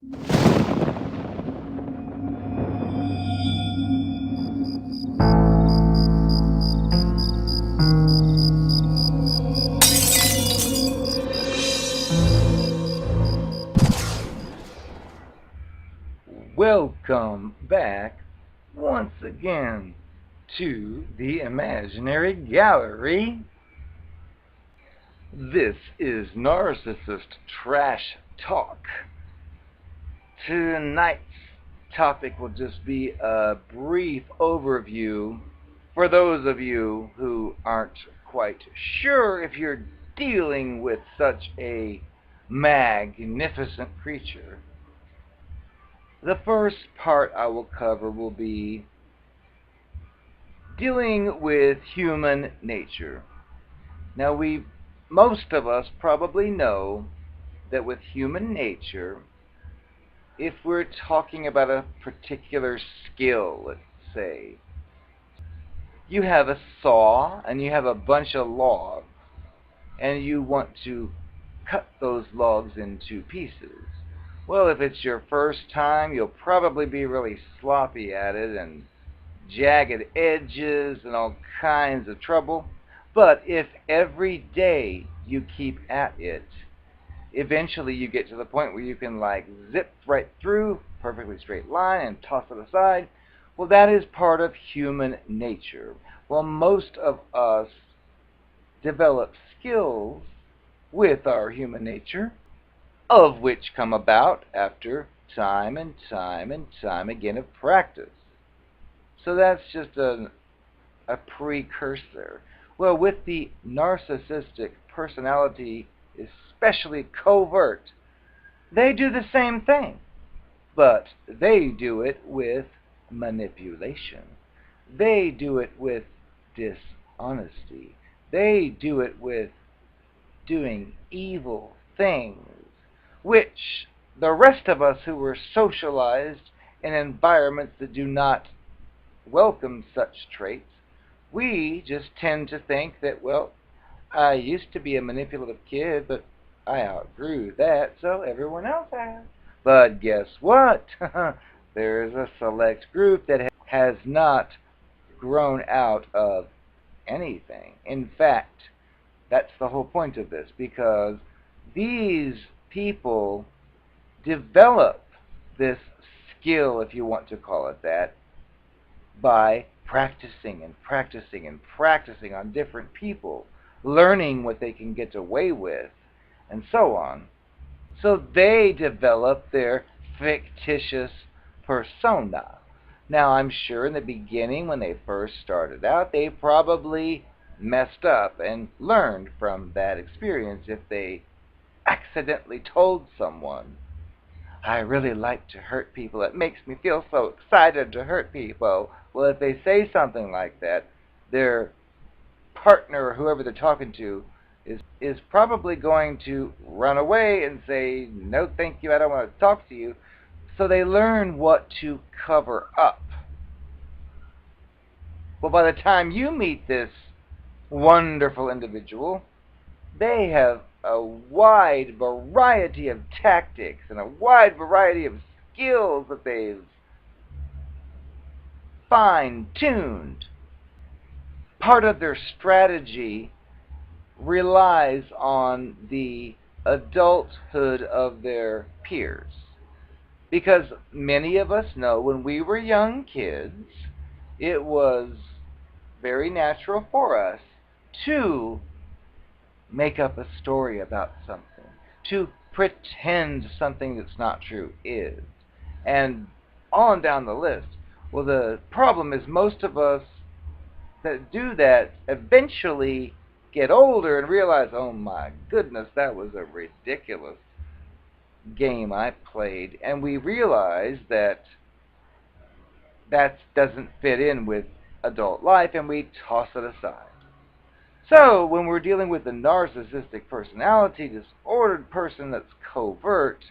Welcome back once again to the Imaginary Gallery. This is Narcissist Trash Talk. Tonight's topic will just be a brief overview for those of you who aren't quite sure if you're dealing with such a magnificent creature. The first part I will cover will be dealing with human nature. Now, most of us probably know that with human nature, if we're talking about a particular skill, let's say, you have a saw and you have a bunch of logs, and you want to cut those logs into pieces. Well, if it's your first time, you'll probably be really sloppy at it and jagged edges and all kinds of trouble. But if every day you keep at it, eventually you get to the point where you can zip right through, perfectly straight line, and toss it aside. Well, that is part of human nature. Well, most of us develop skills with our human nature, of which come about after time and time and time again of practice. So that's just a precursor. Well, with the narcissistic personality, especially covert, they do the same thing, but they do it with manipulation. They do it with dishonesty. They do it with doing evil things, which the rest of us who were socialized in environments that do not welcome such traits, we just tend to think that, well, I used to be a manipulative kid, but I outgrew that, so everyone else has. But guess what? There is a select group that has not grown out of anything. In fact, that's the whole point of this, because these people develop this skill, if you want to call it that, by practicing and practicing and practicing on different people, learning what they can get away with, and so on. So they develop their fictitious persona. Now, I'm sure in the beginning, when they first started out, they probably messed up and learned from that experience. If they accidentally told someone, I really like to hurt people, it makes me feel so excited to hurt people. Well, if they say something like that, their partner or whoever they're talking to is probably going to run away and say, no thank you, I don't want to talk to you. So they learn what to cover up. Well, by the time you meet this wonderful individual, they have a wide variety of tactics and a wide variety of skills that they've fine-tuned. Part of their strategy relies on the adulthood of their peers. Because many of us know when we were young kids, it was very natural for us to make up a story about something, to pretend something that's not true is, and on down the list. Well, the problem is most of us that do that eventually get older and realize, oh my goodness, that was a ridiculous game I played, and we realize that that doesn't fit in with adult life, and we toss it aside. So, when we're dealing with the narcissistic personality, disordered person that's covert,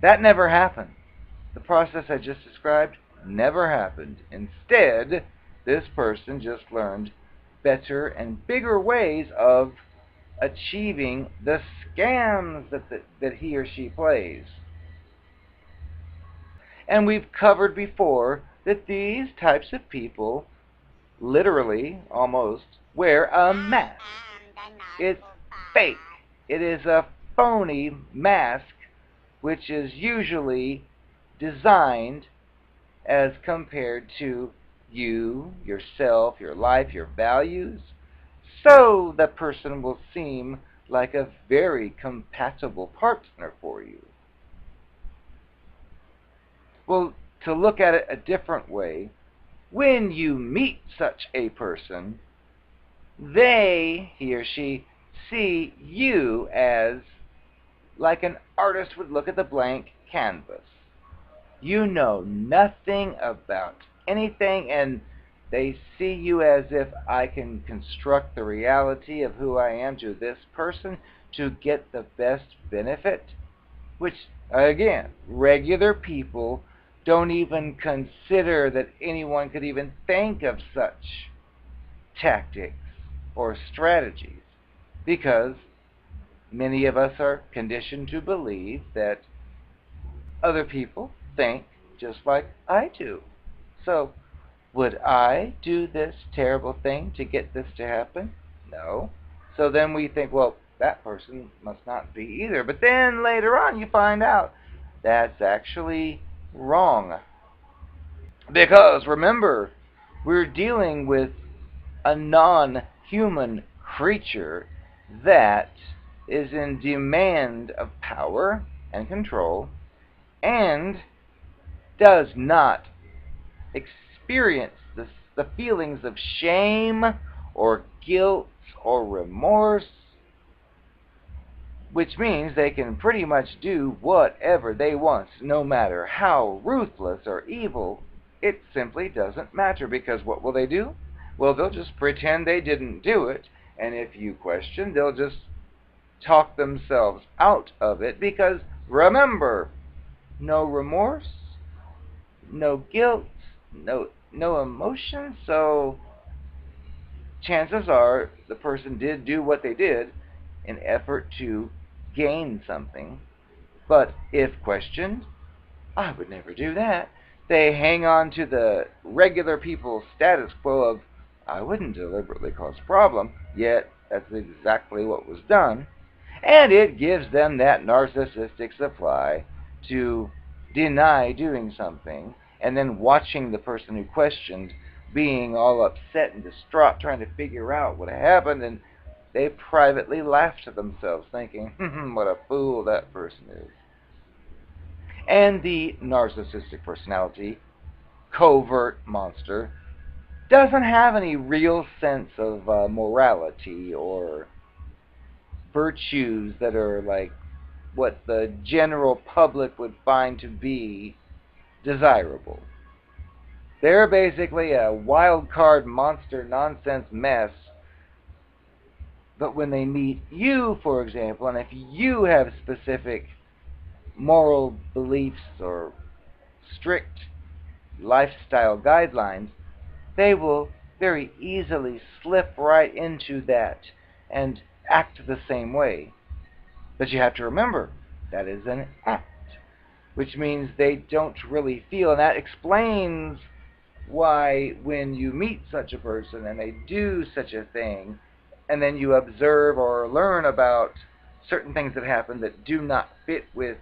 that never happened. The process I just described never happened. Instead, this person just learned better and bigger ways of achieving the scams that he or she plays. And we've covered before that these types of people literally, almost, wear a mask. It's fake. It is a phony mask, which is usually designed as compared to you, yourself, your life, your values, so the person will seem like a very compatible partner for you. Well, to look at it a different way, when you meet such a person, he or she, see you as like an artist would look at the blank canvas. You know nothing about anything, and they see you as if I can construct the reality of who I am to this person to get the best benefit, which, again, regular people don't even consider that anyone could even think of such tactics or strategies, because many of us are conditioned to believe that other people think just like I do. So, would I do this terrible thing to get this to happen? No. So then we think, well, that person must not be either. But then later on you find out that's actually wrong. Because remember, we're dealing with a non-human creature that is in demand of power and control and does not experience the feelings of shame or guilt or remorse, which means they can pretty much do whatever they want, no matter how ruthless or evil. It simply doesn't matter, because what will they do? Well, they'll just pretend they didn't do it, and if you question, they'll just talk themselves out of it, because remember, no remorse, no guilt, no emotion, so chances are the person did do what they did in effort to gain something. But if questioned, I would never do that. They hang on to the regular people's status quo of, I wouldn't deliberately cause a problem, yet that's exactly what was done. And it gives them that narcissistic supply to deny doing something, and then watching the person who questioned being all upset and distraught trying to figure out what happened, and they privately laugh to themselves thinking, what a fool that person is. And the narcissistic personality, covert monster, doesn't have any real sense of morality or virtues that are like what the general public would find to be desirable. They're basically a wild card monster nonsense mess. But when they meet you, for example, and if you have specific moral beliefs or strict lifestyle guidelines, they will very easily slip right into that and act the same way. But you have to remember, that is an act, which means they don't really feel, and that explains why when you meet such a person and they do such a thing, and then you observe or learn about certain things that happen that do not fit with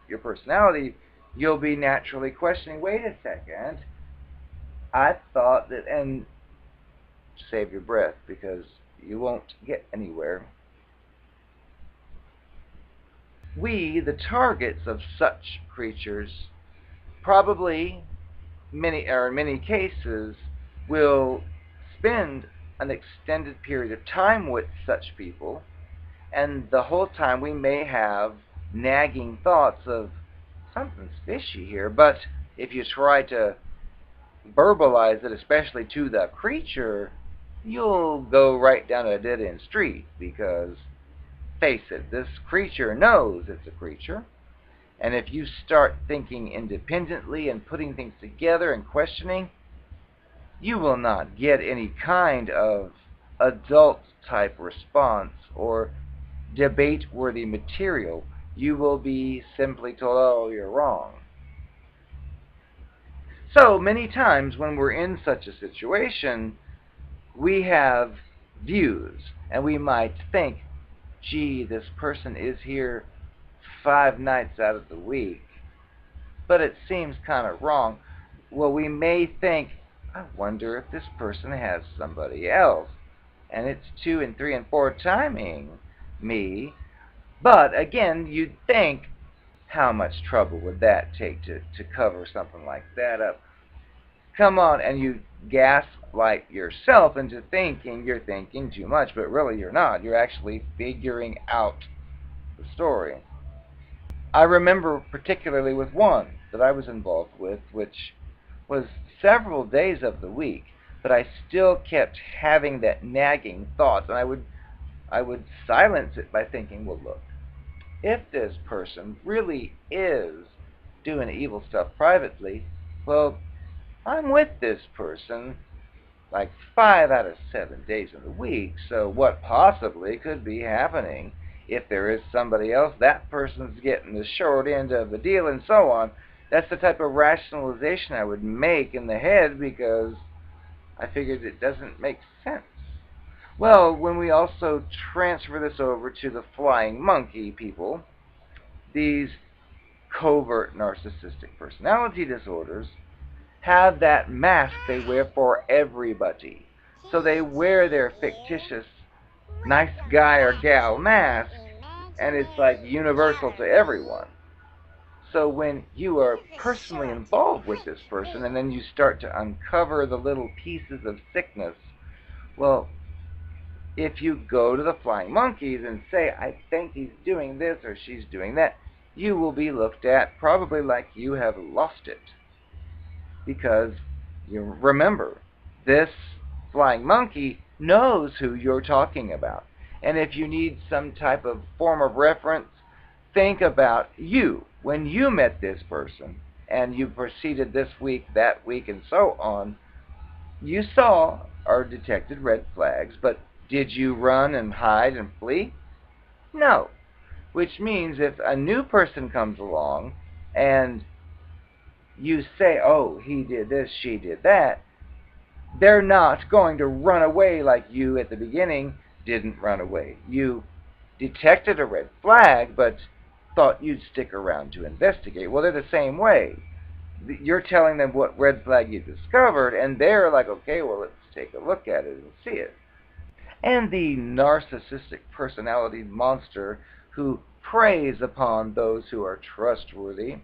your personality, you'll be naturally questioning, wait a second, I thought that, and save your breath because you won't get anywhere. We, the targets of such creatures, probably in many cases, will spend an extended period of time with such people, and the whole time we may have nagging thoughts of something's fishy here, but if you try to verbalize it, especially to the creature, you'll go right down a dead-end street, because face it, this creature knows it's a creature. And if you start thinking independently and putting things together and questioning, you will not get any kind of adult-type response or debate-worthy material. You will be simply told, oh, you're wrong. So many times when we're in such a situation, we have views, and we might think, gee, this person is here 5 nights out of the week, but it seems kind of wrong. Well, we may think, I wonder if this person has somebody else, and it's 2 and 3 and 4 timing me. But again, you'd think, how much trouble would that take to cover something like that up? Come on, and you gaslight yourself into thinking you're thinking too much, but really you're not. You're actually figuring out the story. I remember particularly with one that I was involved with, which was several days of the week, but I still kept having that nagging thought, and I would silence it by thinking, well, look, if this person really is doing evil stuff privately, well, I'm with this person like 5 out of 7 days of the week, so what possibly could be happening? If there is somebody else, that person's getting the short end of the deal, and so on. That's the type of rationalization I would make in the head, because I figured it doesn't make sense. Well, when we also transfer this over to the flying monkey people, these covert narcissistic personality disorders have that mask they wear for everybody. So they wear their fictitious nice guy or gal mask, and it's like universal to everyone. So when you are personally involved with this person, and then you start to uncover the little pieces of sickness, well, if you go to the flying monkeys and say, I think he's doing this or she's doing that, you will be looked at probably like you have lost it. Because you remember, this flying monkey knows who you're talking about. And if you need some type of form of reference, think about you when you met this person and you proceeded this week, that week, and so on. You saw or detected red flags, but did you run and hide and flee? No. Which means if a new person comes along and you say, oh, he did this, she did that, they're not going to run away like you at the beginning didn't run away. You detected a red flag, but thought you'd stick around to investigate. Well, they're the same way. You're telling them what red flag you discovered, and they're like, okay, well, let's take a look at it and see it. And the narcissistic personality monster who preys upon those who are trustworthy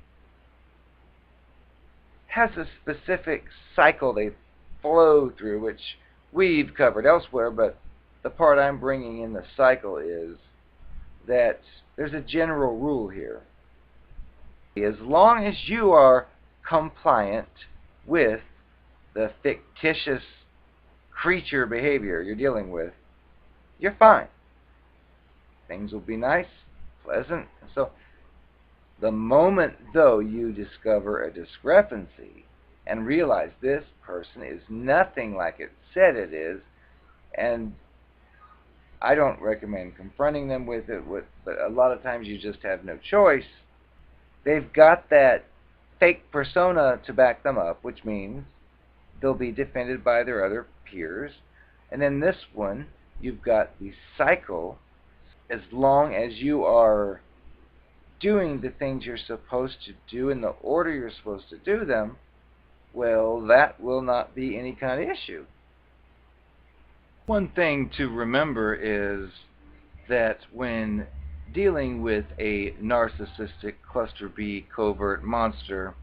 has a specific cycle they flow through, which we've covered elsewhere, but the part I'm bringing in the cycle is that there's a general rule here. As long as you are compliant with the fictitious creature behavior you're dealing with, you're fine. Things will be nice, pleasant. So the moment, though, you discover a discrepancy and realize this person is nothing like it said it is, and I don't recommend confronting them with it, but a lot of times you just have no choice. They've got that fake persona to back them up, which means they'll be defended by their other peers. And then this one, you've got the cycle. As long as you are doing the things you're supposed to do in the order you're supposed to do them, well, that will not be any kind of issue. One thing to remember is that when dealing with a narcissistic cluster B covert monster,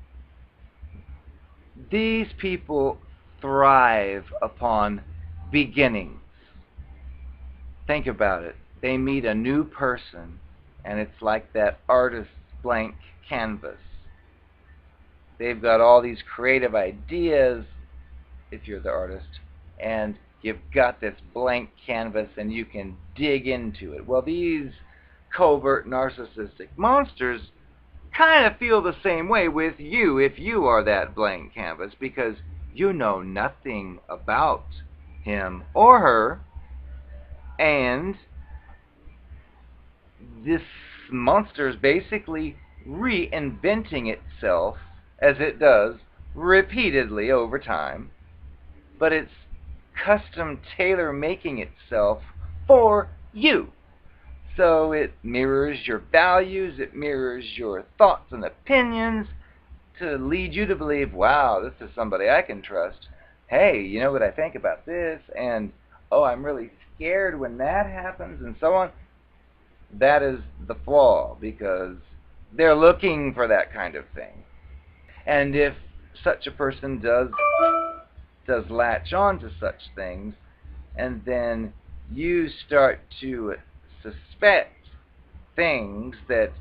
these people thrive upon beginnings. Think about it. They meet a new person, and it's like that artist's blank canvas. They've got all these creative ideas, if you're the artist, and you've got this blank canvas and you can dig into it. Well, these covert narcissistic monsters kind of feel the same way with you if you are that blank canvas, because you know nothing about him or her, and this monster is basically reinventing itself as it does repeatedly over time, but it's custom tailor making itself for you. So it mirrors your values, it mirrors your thoughts and opinions to lead you to believe, wow, this is somebody I can trust. Hey, you know what I think about this? And, oh, I'm really scared when that happens, and so on. That is the flaw, because they're looking for that kind of thing. And if such a person does latch on to such things, and then you start to suspect things that,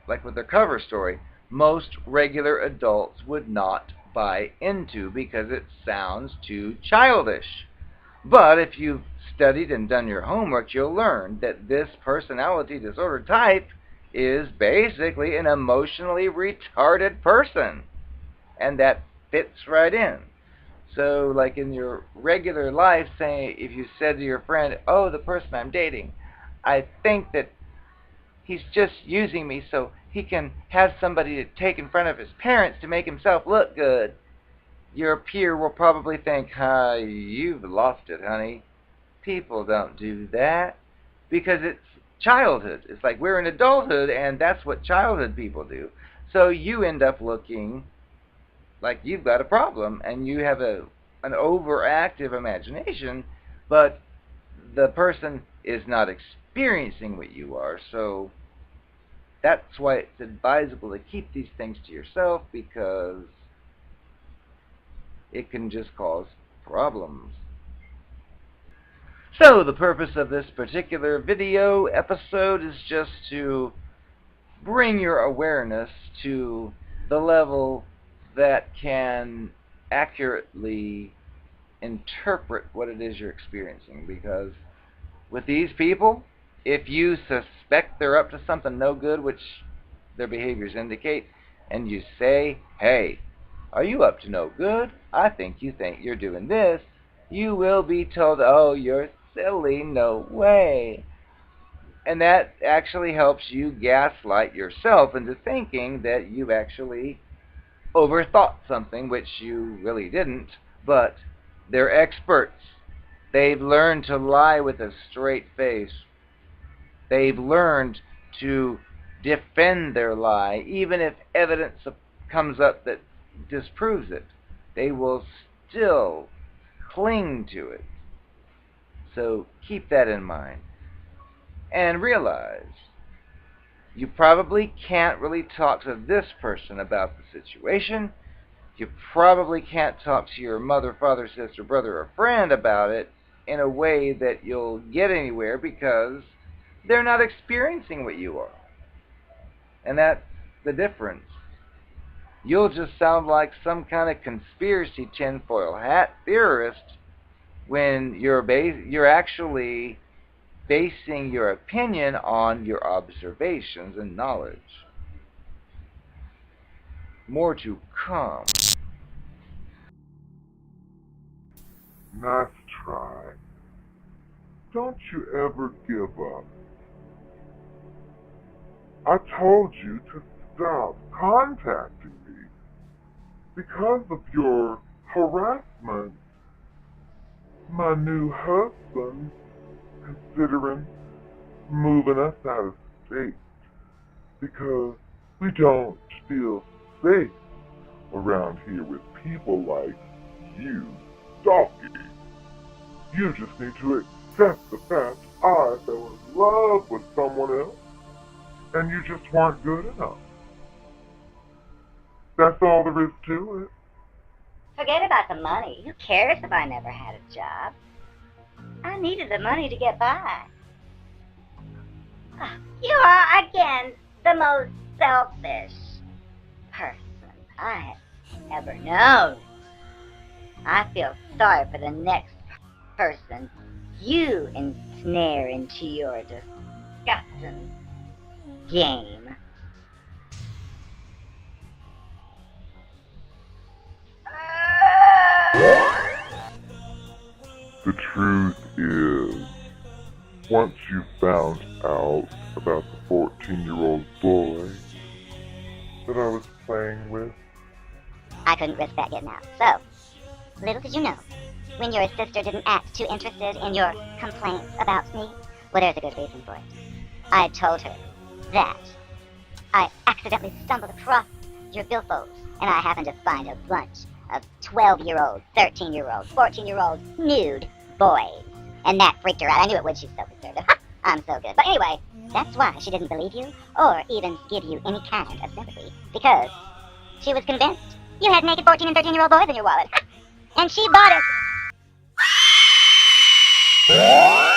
like with their cover story, most regular adults would not buy into because it sounds too childish. But if you've studied and done your homework, you'll learn that this personality disorder type is basically an emotionally retarded person. And that fits right in. So, like in your regular life, say, if you said to your friend, oh, the person I'm dating, I think that he's just using me so he can have somebody to take in front of his parents to make himself look good, your peer will probably think, you've lost it, honey. People don't do that, because it's childhood. It's like we're in adulthood, and that's what childhood people do. So you end up looking like you've got a problem, and you have an overactive imagination, but the person is not experiencing what you are. So that's why it's advisable to keep these things to yourself, because it can just cause problems. So the purpose of this particular video episode is just to bring your awareness to the level that can accurately interpret what it is you're experiencing. Because with these people, if you suspect they're up to something no good, which their behaviors indicate, and you say, hey, are you up to no good? I think you're doing this. You will be told, oh, you're silly, no way. And that actually helps you gaslight yourself into thinking that you've actually overthought something, which you really didn't, but they're experts. They've learned to lie with a straight face. They've learned to defend their lie, even if evidence comes up that disproves it. They will still cling to it. So keep that in mind. And realize you probably can't really talk to this person about the situation. You probably can't talk to your mother, father, sister, brother, or friend about it in a way that you'll get anywhere, because they're not experiencing what you are. And that's the difference. You'll just sound like some kind of conspiracy tinfoil hat theorist when you're actually basing your opinion on your observations and knowledge. More to come. Nice try. Don't you ever give up. I told you to stop contacting me because of your harassment. My new husband's considering moving us out of state because we don't feel safe around here with people like you, Stalky. You just need to accept the fact I fell in love with someone else, and you just weren't good enough. That's all there is to it. Forget about the money. Who cares if I never had a job? I needed the money to get by. You are, again, the most selfish person I have ever known. I feel sorry for the next person you ensnare into your disgusting game. The truth is, once you found out about the 14-year-old boy that I was playing with, I couldn't risk that getting out. So, little did you know, when your sister didn't act too interested in your complaints about me, well, there's a good reason for it. I told her that I accidentally stumbled across your billfolds, and I happened to find a bunch of 12-year-old, 13-year-old, 14-year-old nude boys. And that freaked her out. I knew it would. She's so conservative. I'm so good. But anyway, that's why she didn't believe you or even give you any kind of sympathy. Because she was convinced you had naked 14 and 13-year-old boys in your wallet. And she bought it.